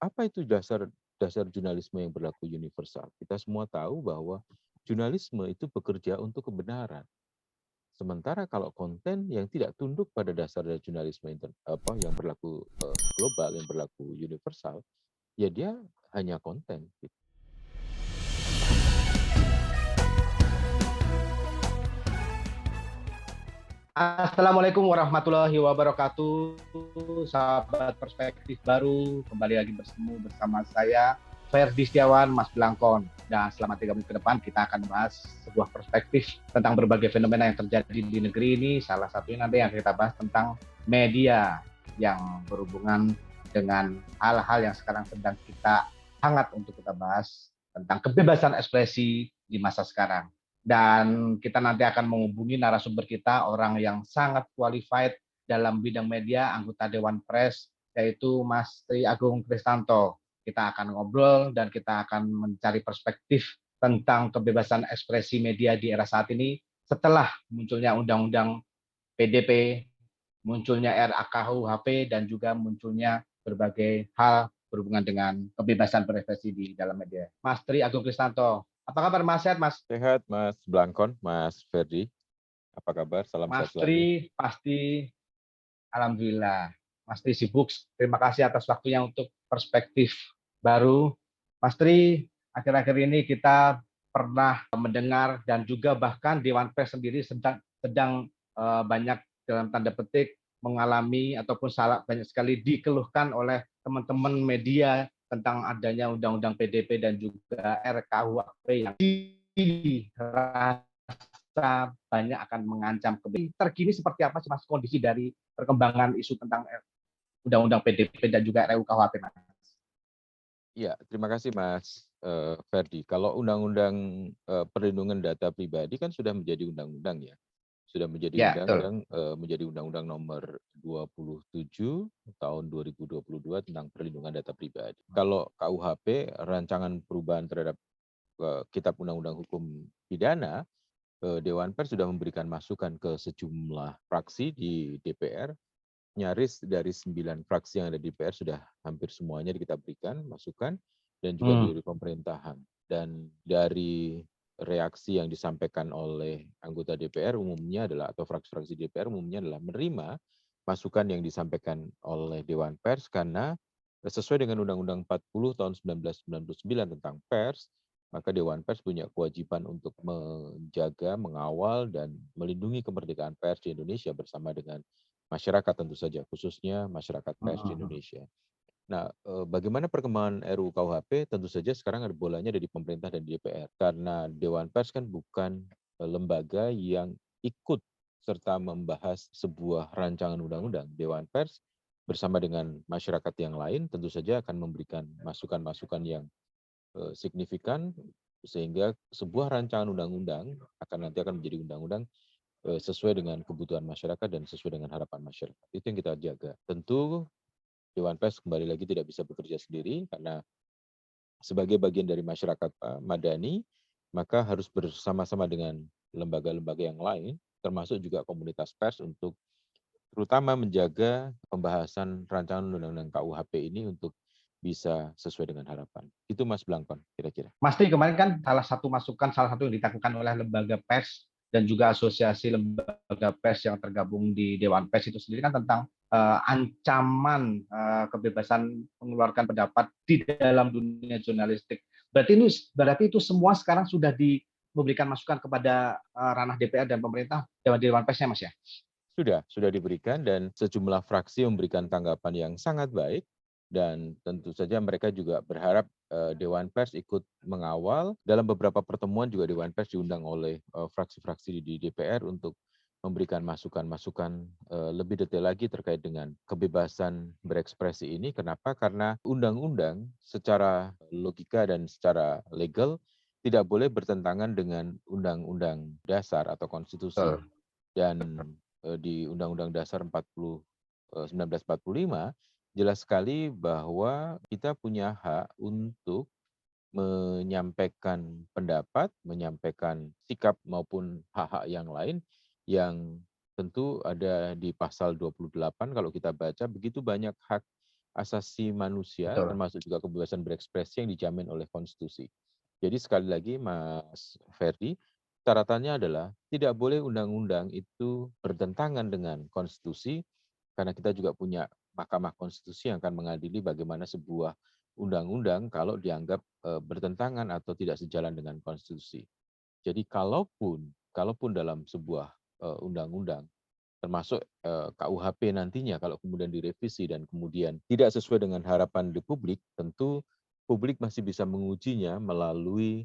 Apa itu dasar dasar jurnalisme yang berlaku universal? Kita semua tahu bahwa jurnalisme itu bekerja untuk kebenaran. Sementara kalau konten yang tidak tunduk pada dasar dari jurnalisme yang berlaku global, yang berlaku universal, ya dia hanya konten. Gitu. Assalamualaikum warahmatullahi wabarakatuh, sahabat perspektif baru. Kembali lagi bersama saya, Ferdi Setiawan, Mas Blangkon. Dan selama 3 menit ke depan kita akan bahas sebuah perspektif tentang berbagai fenomena yang terjadi di negeri ini. Salah satunya nanti yang kita bahas tentang media yang berhubungan dengan hal-hal yang sekarang sedang kita hangat untuk kita bahas tentang kebebasan ekspresi di masa sekarang. Dan kita nanti akan menghubungi narasumber kita, orang yang sangat qualified dalam bidang media, anggota Dewan Pers, yaitu Mas Tri Agung Kristanto. Kita akan ngobrol dan kita akan mencari perspektif tentang kebebasan ekspresi media di era saat ini setelah munculnya Undang-Undang PDP, munculnya RAKUHP, dan juga munculnya berbagai hal berhubungan dengan kebebasan berekspresi di dalam media. Mas Tri Agung Kristanto, apa kabar Mas? Sehat Mas? Sehat Mas Blangkon, Mas Ferdi. Apa kabar? Salam Mas sehat selalu. Tri pasti alhamdulillah. Mas Tri sibuk. Terima kasih atas waktunya untuk perspektif baru. Mas Tri, akhir-akhir ini kita pernah mendengar dan juga bahkan Dewan Pers sendiri sedang banyak dalam tanda petik mengalami ataupun banyak sekali dikeluhkan oleh teman-teman media tentang adanya Undang-Undang PDP dan juga RKUHP yang banyak akan mengancam kebebasan. Terkini seperti apa sih Mas kondisi dari perkembangan isu tentang Undang-Undang PDP dan juga RUU KUHP Mas? Ya, terima kasih Mas Ferdi. Kalau Undang-Undang Perlindungan Data Pribadi kan sudah menjadi undang-undang ya. Sudah menjadi Ya, betul. undang-undang nomor 27 tahun 2022 tentang perlindungan data pribadi. Kalau KUHP, rancangan perubahan terhadap Kitab Undang-Undang Hukum Pidana, Dewan Pers sudah memberikan masukan ke sejumlah fraksi di DPR. Nyaris dari 9 fraksi yang ada di DPR sudah hampir semuanya kita berikan masukan, dan juga dari pemerintahan. Dan dari reaksi yang disampaikan oleh anggota DPR umumnya adalah, atau fraksi-fraksi DPR umumnya adalah menerima masukan yang disampaikan oleh Dewan Pers, karena sesuai dengan Undang-Undang 40 tahun 1999 tentang pers, maka Dewan Pers punya kewajiban untuk menjaga, mengawal, dan melindungi kemerdekaan pers di Indonesia bersama dengan masyarakat tentu saja, khususnya masyarakat pers di Indonesia. Nah, bagaimana perkembangan RUU KUHP? Tentu saja sekarang ada bolanya ada di pemerintah dan di DPR. Karena Dewan Pers kan bukan lembaga yang ikut serta membahas sebuah rancangan undang-undang. Dewan Pers bersama dengan masyarakat yang lain tentu saja akan memberikan masukan-masukan yang signifikan, sehingga sebuah rancangan undang-undang nanti akan menjadi undang-undang sesuai dengan kebutuhan masyarakat dan sesuai dengan harapan masyarakat. Itu yang kita jaga. Tentu Dewan Pers kembali lagi tidak bisa bekerja sendiri, karena sebagai bagian dari masyarakat madani, maka harus bersama-sama dengan lembaga-lembaga yang lain, termasuk juga komunitas pers, untuk terutama menjaga pembahasan rancangan undang-undang KUHP ini untuk bisa sesuai dengan harapan. Itu Mas Blangkon, kira-kira. Mas Tri, kemarin kan salah satu masukan, salah satu yang dilakukan oleh lembaga pers dan juga asosiasi lembaga pers yang tergabung di Dewan Pers itu sendiri kan tentang ancaman kebebasan mengeluarkan pendapat di dalam dunia jurnalistik. Berarti itu semua sekarang sudah memberikan masukan kepada ranah DPR dan pemerintah Dewan Persnya, Mas ya? Sudah diberikan, dan sejumlah fraksi memberikan tanggapan yang sangat baik, dan tentu saja mereka juga berharap Dewan Pers ikut mengawal. Dalam beberapa pertemuan juga Dewan Pers diundang oleh fraksi-fraksi di DPR untuk memberikan masukan-masukan lebih detail lagi terkait dengan kebebasan berekspresi ini. Kenapa? Karena undang-undang secara logika dan secara legal tidak boleh bertentangan dengan undang-undang dasar atau konstitusi. Betul. Dan di Undang-Undang Dasar 1945 jelas sekali bahwa kita punya hak untuk menyampaikan pendapat, menyampaikan sikap maupun hak-hak yang lain, yang tentu ada di pasal 28. Kalau kita baca, begitu banyak hak asasi manusia, betul. termasuk juga kebebasan berekspresi yang dijamin oleh konstitusi. Jadi sekali lagi Mas Ferdi, catatannya adalah tidak boleh undang-undang itu bertentangan dengan konstitusi, karena kita juga punya Mahkamah Konstitusi yang akan mengadili bagaimana sebuah undang-undang kalau dianggap bertentangan atau tidak sejalan dengan konstitusi. Jadi kalaupun dalam sebuah undang-undang termasuk KUHP nantinya kalau kemudian direvisi dan kemudian tidak sesuai dengan harapan di publik, tentu publik masih bisa mengujinya melalui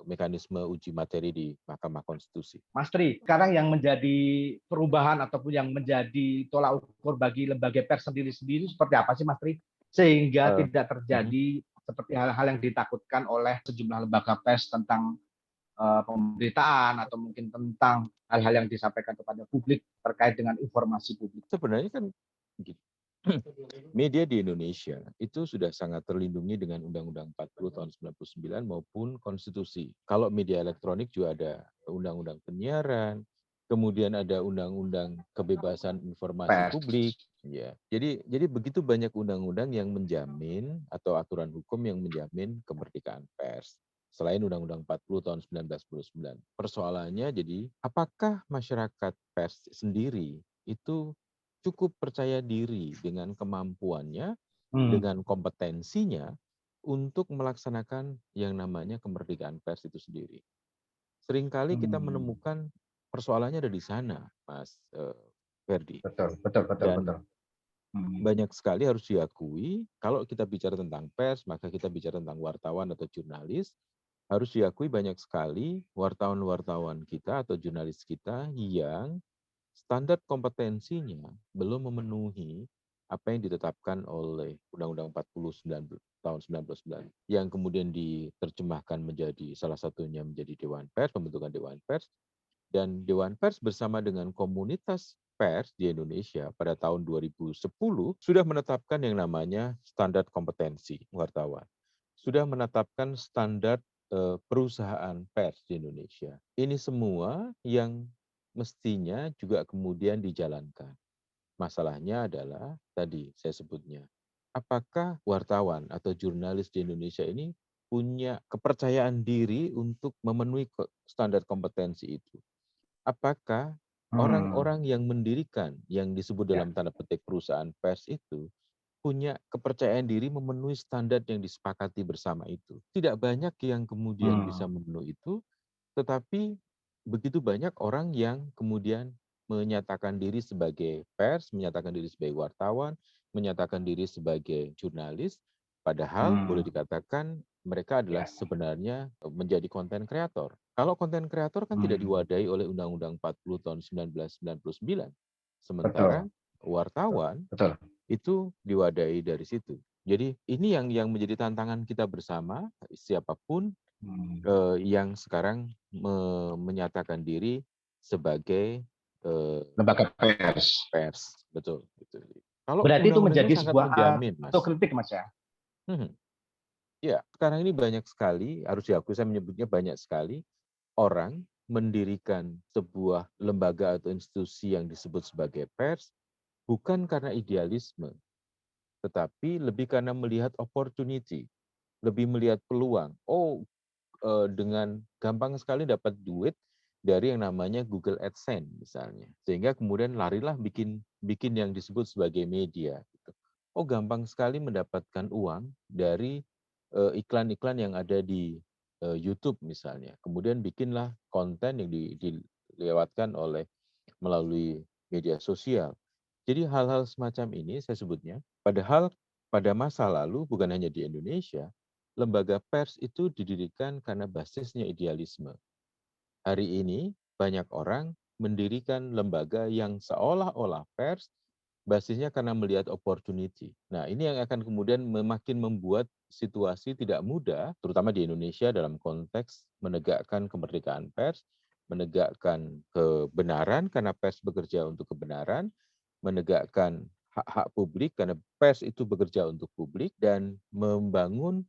mekanisme uji materi di Mahkamah Konstitusi. Mas Tri, sekarang yang menjadi perubahan ataupun yang menjadi tolak ukur bagi lembaga pers sendiri-sendiri seperti apa sih Mas Tri? Sehingga Eh, tidak mhm. terjadi seperti hal-hal yang ditakutkan oleh sejumlah lembaga pers tentang pemberitaan atau mungkin tentang hal-hal yang disampaikan kepada publik terkait dengan informasi publik. Sebenarnya kan gini, media di Indonesia itu sudah sangat terlindungi dengan Undang-Undang 40 tahun 99 maupun konstitusi. Kalau media elektronik juga ada Undang-Undang Penyiaran, kemudian ada Undang-Undang Kebebasan Informasi Pers. Publik, ya. Jadi begitu banyak undang-undang yang menjamin atau aturan hukum yang menjamin kemerdekaan pers. Selain Undang-Undang 40 tahun 1999. Persoalannya jadi apakah masyarakat pers sendiri itu cukup percaya diri dengan kemampuannya, Hmm. dengan kompetensinya untuk melaksanakan yang namanya kemerdekaan pers itu sendiri. Seringkali kita Hmm. menemukan persoalannya ada di sana, Mas Ferdi. Betul, betul, betul, Dan betul. Hmm. banyak sekali harus diakui, kalau kita bicara tentang pers, maka kita bicara tentang wartawan atau jurnalis, harus diakui banyak sekali wartawan-wartawan kita atau jurnalis kita yang standar kompetensinya belum memenuhi apa yang ditetapkan oleh Undang-Undang 49 tahun 99 yang kemudian diterjemahkan menjadi salah satunya menjadi Dewan Pers, pembentukan Dewan Pers, dan Dewan Pers bersama dengan komunitas pers di Indonesia pada tahun 2010 sudah menetapkan yang namanya standar kompetensi wartawan. Sudah menetapkan standar perusahaan pers di Indonesia. Ini semua yang mestinya juga kemudian dijalankan. Masalahnya adalah tadi saya sebutnya, apakah wartawan atau jurnalis di Indonesia ini punya kepercayaan diri untuk memenuhi standar kompetensi itu? Apakah Hmm. orang-orang yang mendirikan, yang disebut Ya. dalam tanda petik perusahaan pers itu, punya kepercayaan diri memenuhi standar yang disepakati bersama itu? Tidak banyak yang kemudian bisa Hmm. memenuhi itu, tetapi begitu banyak orang yang kemudian menyatakan diri sebagai pers, menyatakan diri sebagai wartawan, menyatakan diri sebagai jurnalis, padahal boleh Hmm. dikatakan mereka adalah Ya. sebenarnya menjadi konten kreator. Kalau konten kreator kan tidak Hmm. diwadahi oleh Undang-Undang 40 tahun 1999. Sementara Betul, wartawan betul. itu diwadahi dari situ. Jadi ini yang menjadi tantangan kita bersama, siapapun Hmm. yang sekarang menyatakan diri sebagai Lembaga pers. pers, betul, betul. Kalau Berarti itu undang-undangnya menjadi sangat sebuah menjamin, Mas. autokritik, Mas ya? Mhm. Ya, sekarang ini banyak sekali, harus diakui saya menyebutnya banyak sekali orang mendirikan sebuah lembaga atau institusi yang disebut sebagai pers bukan karena idealisme, tetapi lebih karena melihat opportunity, lebih melihat peluang. Oh, dengan gampang sekali dapat duit dari yang namanya Google AdSense misalnya. Sehingga kemudian larilah bikin bikin yang disebut sebagai media gitu. Oh, gampang sekali mendapatkan uang dari iklan-iklan yang ada di YouTube misalnya. Kemudian bikinlah konten yang dilewatkan oleh melalui media sosial. Jadi hal-hal semacam ini saya sebutnya, padahal pada masa lalu bukan hanya di Indonesia, lembaga pers itu didirikan karena basisnya idealisme. Hari ini banyak orang mendirikan lembaga yang seolah-olah pers basisnya karena melihat opportunity. Nah, ini yang akan kemudian makin membuat situasi tidak mudah, terutama di Indonesia dalam konteks menegakkan kemerdekaan pers, menegakkan kebenaran karena pers bekerja untuk kebenaran, menegakkan hak-hak publik karena pers itu bekerja untuk publik, dan membangun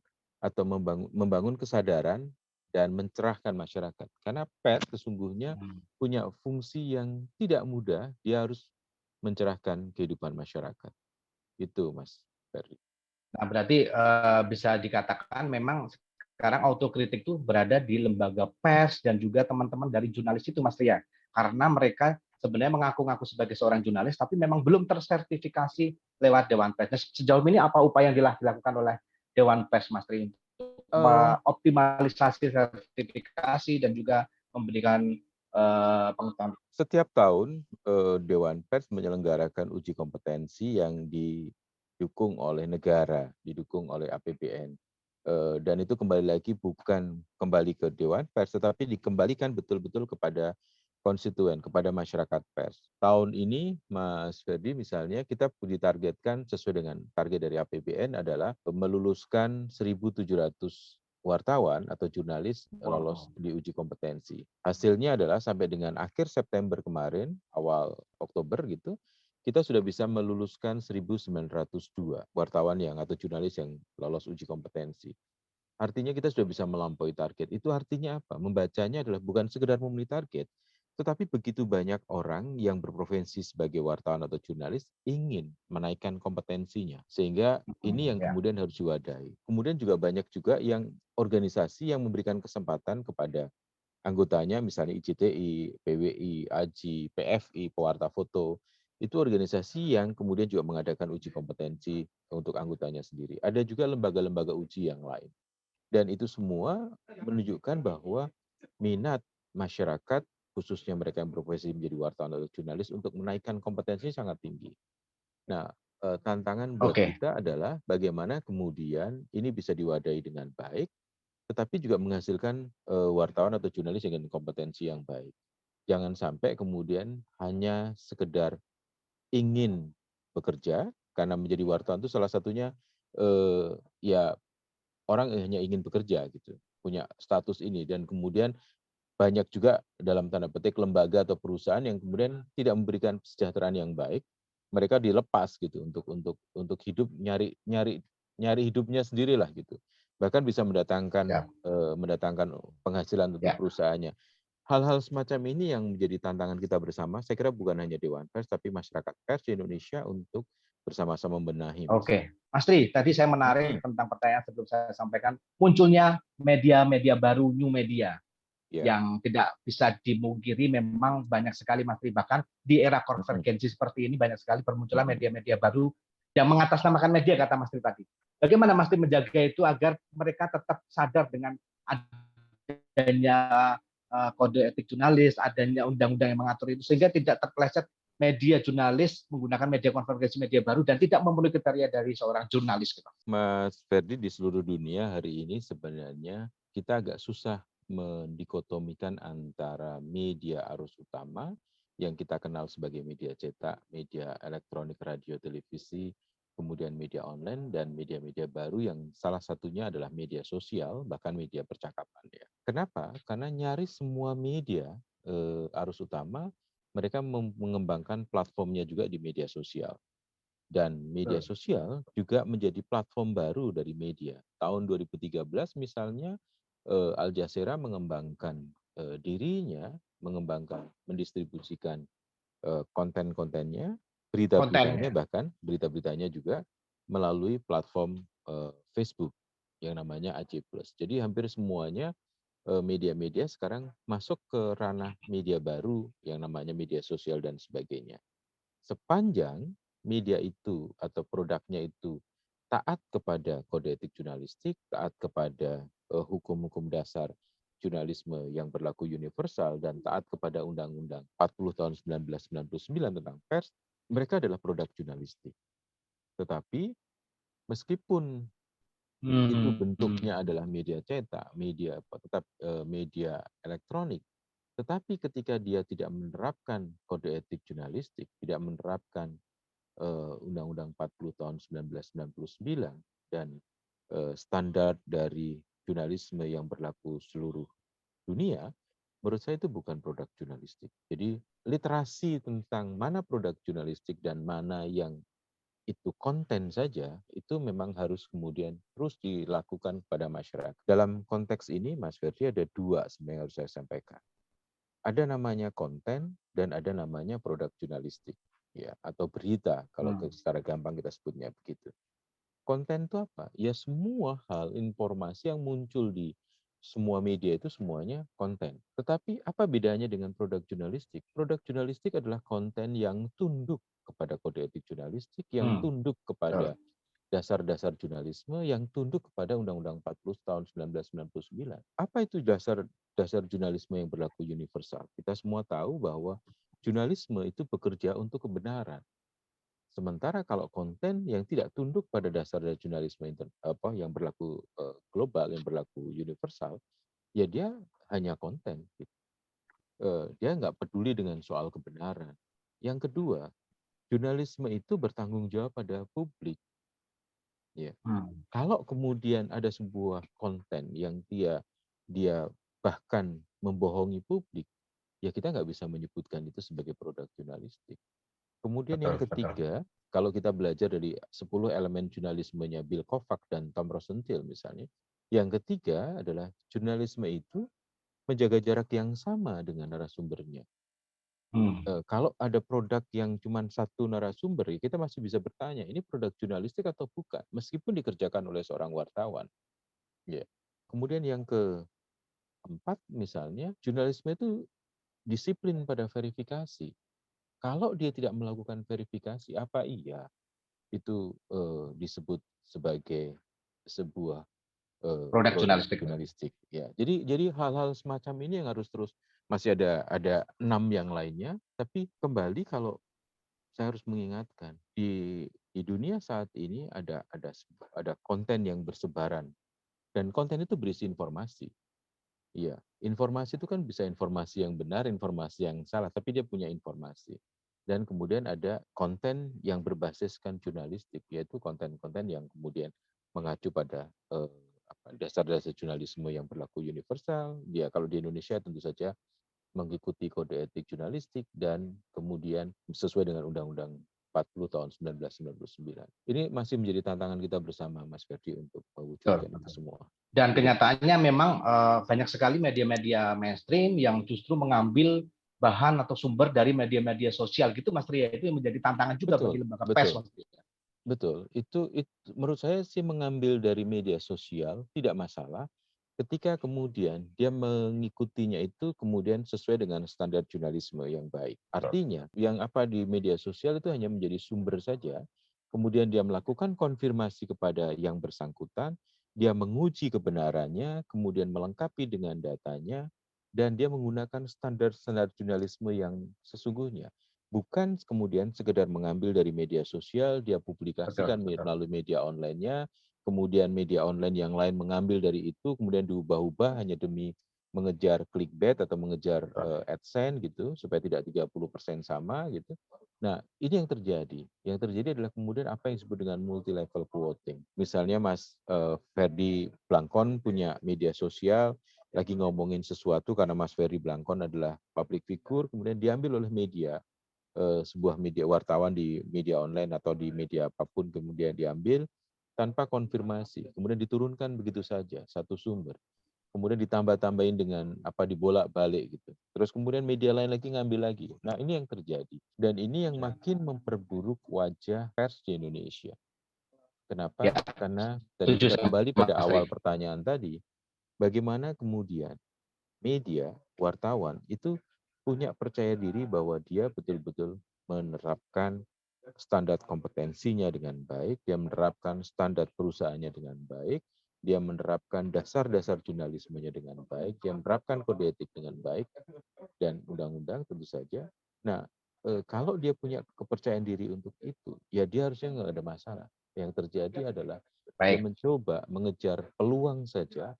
kesadaran dan mencerahkan masyarakat. Karena pers sesungguhnya Hmm. punya fungsi yang tidak mudah, dia harus mencerahkan kehidupan masyarakat. Itu, Mas. Ferdi. Nah, berarti bisa dikatakan memang sekarang autokritik itu berada di lembaga pers dan juga teman-teman dari jurnalis itu, Mas Ria. Karena mereka sebenarnya mengaku-ngaku sebagai seorang jurnalis, tapi memang belum tersertifikasi lewat Dewan Pers. Nah, sejauh ini apa upaya yang dilakukan oleh Dewan Pers, Mas Ria, untuk Eh, optimalisasi sertifikasi dan juga memberikan pengetahuan? Setiap tahun Dewan Pers menyelenggarakan uji kompetensi yang didukung oleh negara, didukung oleh APBN. Dan itu kembali lagi bukan kembali ke Dewan Pers, tetapi dikembalikan betul-betul kepada konstituen, kepada masyarakat pers. Tahun ini, Mas Ferdi, misalnya kita ditargetkan sesuai dengan target dari APBN adalah meluluskan 1.700 wartawan atau jurnalis lolos Wow. di uji kompetensi. Hasilnya adalah sampai dengan akhir September kemarin, awal Oktober gitu, kita sudah bisa meluluskan 1.902 wartawan yang atau jurnalis yang lolos uji kompetensi. Artinya kita sudah bisa melampaui target. Itu artinya apa? Membacanya adalah bukan sekedar memenuhi target, tetapi begitu banyak orang yang berprofesi sebagai wartawan atau jurnalis ingin menaikkan kompetensinya. Sehingga ini yang Ya. kemudian harus diwadahi. Kemudian juga banyak juga yang organisasi yang memberikan kesempatan kepada anggotanya, misalnya ICTI, PWI, AJI, PFI, Pewarta Foto, itu organisasi yang kemudian juga mengadakan uji kompetensi untuk anggotanya sendiri. Ada juga lembaga-lembaga uji yang lain. Dan itu semua menunjukkan bahwa minat masyarakat, khususnya mereka yang berprofesi menjadi wartawan atau jurnalis, untuk menaikkan kompetensi sangat tinggi. Nah, tantangan buat Oke. kita adalah bagaimana kemudian ini bisa diwadahi dengan baik, tetapi juga menghasilkan wartawan atau jurnalis dengan kompetensi yang baik. Jangan sampai kemudian hanya sekedar ingin bekerja, karena menjadi wartawan itu salah satunya ya orang hanya ingin bekerja gitu, punya status ini, dan kemudian banyak juga dalam tanda petik lembaga atau perusahaan yang kemudian tidak memberikan kesejahteraan yang baik, mereka dilepas gitu untuk hidup nyari nyari nyari hidupnya sendirilah gitu. Bahkan bisa Ya. mendatangkan penghasilan untuk Ya. perusahaannya. Hal-hal semacam ini yang menjadi tantangan kita bersama, saya kira bukan hanya Dewan Pers, tapi masyarakat pers di Indonesia untuk bersama-sama membenahi, Mas. Oke, Mas Tri, tadi saya menarik Mhm, tentang pertanyaan sebelum saya sampaikan munculnya media-media baru, new media ya. yang tidak bisa dimungkiri memang banyak sekali, Mas Tri. Bahkan di era Mhm, konvergensi seperti ini banyak sekali bermunculan mhm. media-media baru yang mengatasnamakan media, kata Mas Tri tadi. Bagaimana Mas Tri menjaga itu agar mereka tetap sadar dengan adanya kode etik jurnalis, adanya undang-undang yang mengatur itu, sehingga tidak terpeleset media jurnalis menggunakan media konvergensi media baru dan tidak memenuhi kriteria dari seorang jurnalis gitu. Mas Ferdi, di seluruh dunia hari ini sebenarnya kita agak susah mendikotomikan antara media arus utama yang kita kenal sebagai media cetak, media elektronik, radio, televisi, kemudian media online, dan media-media baru yang salah satunya adalah media sosial, bahkan media percakapan. Ya. Kenapa? Karena nyaris semua media arus utama mereka mengembangkan platformnya juga di media sosial. Dan media Betul. sosial juga menjadi platform baru dari media. Tahun 2013 misalnya Al Jazeera mengembangkan dirinya, mengembangkan, mendistribusikan konten-kontennya, berita-beritanya, Kontennya. bahkan berita-beritanya juga melalui platform Facebook yang namanya AJ+. Jadi hampir semuanya media-media sekarang masuk ke ranah media baru yang namanya media sosial dan sebagainya. Sepanjang media itu atau produknya itu taat kepada kode etik jurnalistik, taat kepada hukum-hukum dasar jurnalisme yang berlaku universal, dan taat kepada Undang-Undang 40 tahun 1999 tentang pers, mereka adalah produk jurnalistik. Tetapi meskipun itu Hmm. bentuknya adalah media cetak, media tetap media elektronik, tetapi ketika dia tidak menerapkan kode etik jurnalistik, tidak menerapkan Undang-Undang 40 tahun 1999 dan standar dari jurnalisme yang berlaku seluruh dunia, menurut saya itu bukan produk jurnalistik. Jadi literasi tentang mana produk jurnalistik dan mana yang itu konten saja, itu memang harus kemudian terus dilakukan kepada masyarakat. Dalam konteks ini, Mas Ferdi, ada dua sebenarnya yang harus saya sampaikan. Ada namanya konten dan ada namanya produk jurnalistik, ya, atau berita kalau Hmm. secara gampang kita sebutnya begitu. Konten itu apa? Ya semua hal informasi yang muncul di semua media itu semuanya konten. Tetapi apa bedanya dengan produk jurnalistik? Produk jurnalistik adalah konten yang tunduk kepada kode etik jurnalistik, yang Hmm, tunduk betul. kepada dasar-dasar jurnalisme, yang tunduk kepada Undang-Undang 40 tahun 1999. Apa itu dasar dasar jurnalisme yang berlaku universal? Kita semua tahu bahwa jurnalisme itu bekerja untuk kebenaran. Sementara kalau konten yang tidak tunduk pada dasar dari jurnalisme yang berlaku global, yang berlaku universal, ya dia hanya konten. Gitu. Dia nggak peduli dengan soal kebenaran. Yang kedua, jurnalisme itu bertanggung jawab pada publik. Ya. Hmm, Kalau kemudian ada sebuah konten yang dia bahkan membohongi publik, ya kita nggak bisa menyebutkan itu sebagai produk jurnalistik. Kemudian yang betul, betul. ketiga, kalau kita belajar dari 10 elemen jurnalismenya Bill Kovac dan Tom Rosenthal misalnya, yang ketiga adalah jurnalisme itu menjaga jarak yang sama dengan narasumbernya. Hmm, Kalau ada produk yang cuma satu narasumber, ya kita masih bisa bertanya, ini produk jurnalistik atau bukan? Meskipun dikerjakan oleh seorang wartawan. Ya. Kemudian yang keempat misalnya, jurnalisme itu disiplin pada verifikasi. Kalau dia tidak melakukan verifikasi, apa iya itu disebut sebagai sebuah produk produk jurnalistik. jurnalistik ya. Jadi hal-hal semacam ini yang harus terus masih ada 6 yang lainnya, tapi kembali kalau saya harus mengingatkan di dunia saat ini ada konten yang bersebaran dan konten itu berisi informasi. Iya, informasi itu kan bisa informasi yang benar, informasi yang salah, tapi dia punya informasi. Dan kemudian ada konten yang berbasiskan jurnalistik, yaitu konten-konten yang kemudian mengacu pada dasar-dasar jurnalisme yang berlaku universal. Dia kalau di Indonesia tentu saja mengikuti kode etik jurnalistik dan kemudian sesuai dengan Undang-Undang 40 tahun 1999. Ini masih menjadi tantangan kita bersama, Mas Ferdi, untuk Betul, mewujudkan itu betul. semua. Dan Begitu. kenyataannya memang banyak sekali media-media mainstream yang justru mengambil bahan atau sumber dari media-media sosial gitu, Mas Tri. Itu yang menjadi tantangan juga bagi Betul, lembaga pers, betul. Mas Tri. Betul, itu menurut saya sih mengambil dari media sosial tidak masalah, ketika kemudian dia mengikutinya itu kemudian sesuai dengan standar jurnalisme yang baik. Artinya, yang apa di media sosial itu hanya menjadi sumber saja, kemudian dia melakukan konfirmasi kepada yang bersangkutan, dia menguji kebenarannya, kemudian melengkapi dengan datanya, dan dia menggunakan standar-standar jurnalisme yang sesungguhnya. Bukan kemudian sekedar mengambil dari media sosial, dia Betul, publikasikan betul. melalui media online-nya, kemudian media online yang lain mengambil dari itu, kemudian diubah-ubah hanya demi mengejar clickbait atau mengejar Betul. AdSense gitu, supaya tidak 30% sama gitu. Nah, ini yang terjadi. Yang terjadi adalah kemudian apa yang disebut dengan multi-level quoting. Misalnya Mas Ferdi Blangkon punya media sosial, lagi ngomongin sesuatu karena Mas Ferdi Blangkon adalah public figure, kemudian diambil oleh media sebuah media wartawan di media online atau di media apapun kemudian diambil tanpa konfirmasi, kemudian diturunkan begitu saja satu sumber, kemudian ditambah-tambahin dengan apa dibolak-balik gitu. Terus kemudian media lain lagi ngambil lagi. Nah ini yang terjadi dan ini yang makin memperburuk wajah pers di Indonesia. Ya, Kenapa? Karena tadi setuju kita sama kembali pada Mas awal Tri. pertanyaan tadi, bagaimana kemudian media, wartawan itu punya percaya diri bahwa dia betul-betul menerapkan standar kompetensinya dengan baik, dia menerapkan standar perusahaannya dengan baik, dia menerapkan dasar-dasar jurnalismenya dengan baik, dia menerapkan kode etik dengan baik, dan undang-undang tentu saja. Nah, kalau dia punya kepercayaan diri untuk itu, ya dia harusnya nggak ada masalah. Yang terjadi adalah dia Baik. mencoba mengejar peluang saja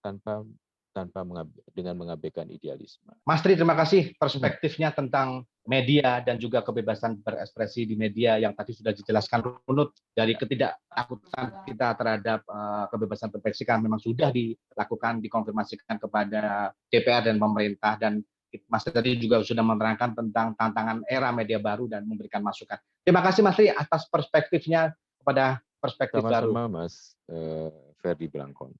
dengan mengabaikan idealisme. Mas Tri, terima kasih Hmm, perspektifnya tentang media dan juga kebebasan berekspresi di media yang tadi sudah dijelaskan runut dari ya, ketidaktakutan kita terhadap kebebasan berekspresi kan memang sudah dilakukan, dikonfirmasikan kepada DPR dan pemerintah, dan Mas Tri tadi juga sudah menerangkan tentang tantangan era media baru dan memberikan masukan. Terima kasih Mas Tri atas perspektifnya kepada perspektif baru. sama-sama Mas Ferdi Blangkon.